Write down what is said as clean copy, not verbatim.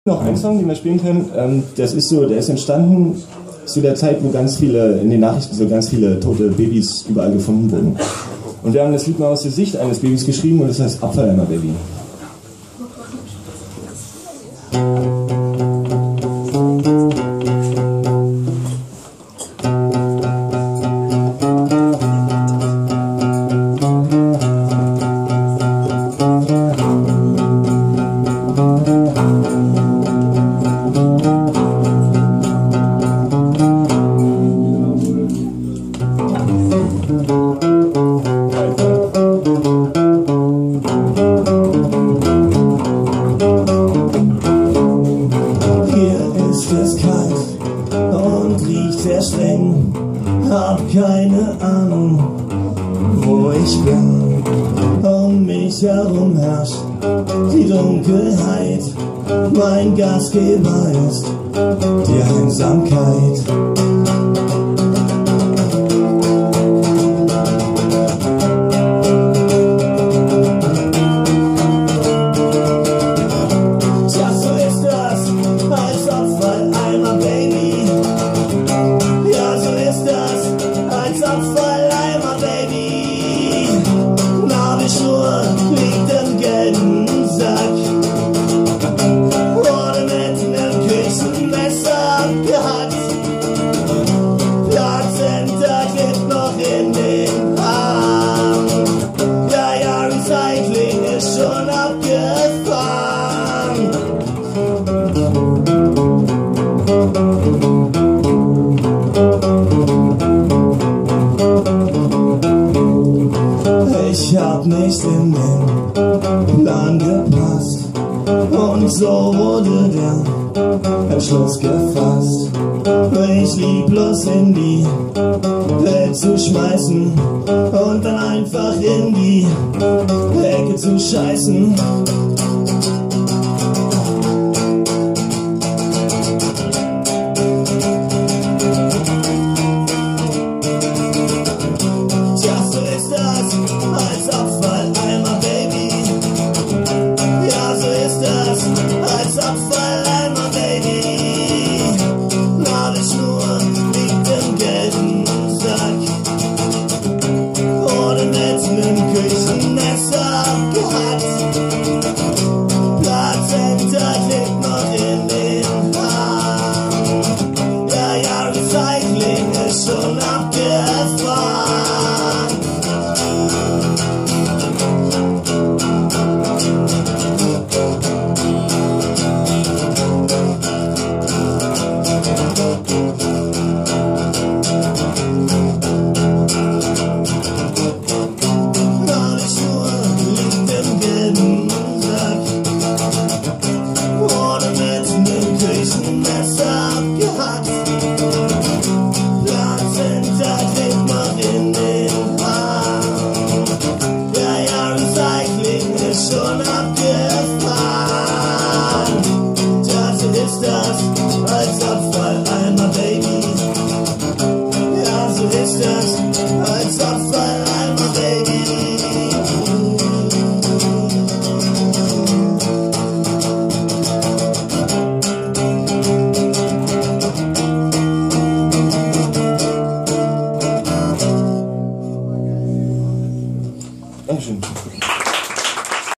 Noch ein Song, den wir spielen können, das ist so, der ist entstanden zu der Zeit, wo ganz viele, in den Nachrichten so ganz viele tote Babys überall gefunden wurden. Und wir haben das Lied mal aus der Sicht eines Babys geschrieben und das heißt Abfalleimer Baby. Sehr streng, hab keine Ahnung, wo ich bin. Um mich herum herrscht die Dunkelheit, mein Gastgeber ist die Einsamkeit. Tja, so ist das als Abfalleimer Baby. Abfalleimer Baby, Nabelschnur liegt im gelben Sack, wurde mit nem Küchenmesser abgehackt, Plazenta klebt noch in den Arm, ja, Recycling ist schon abgefahren. Ich hab nicht in den Plan gepasst und so wurde der Entschluss gefasst, mich lieblos in die Welt zu schmeißen und dann einfach in die Ecke zu scheißen.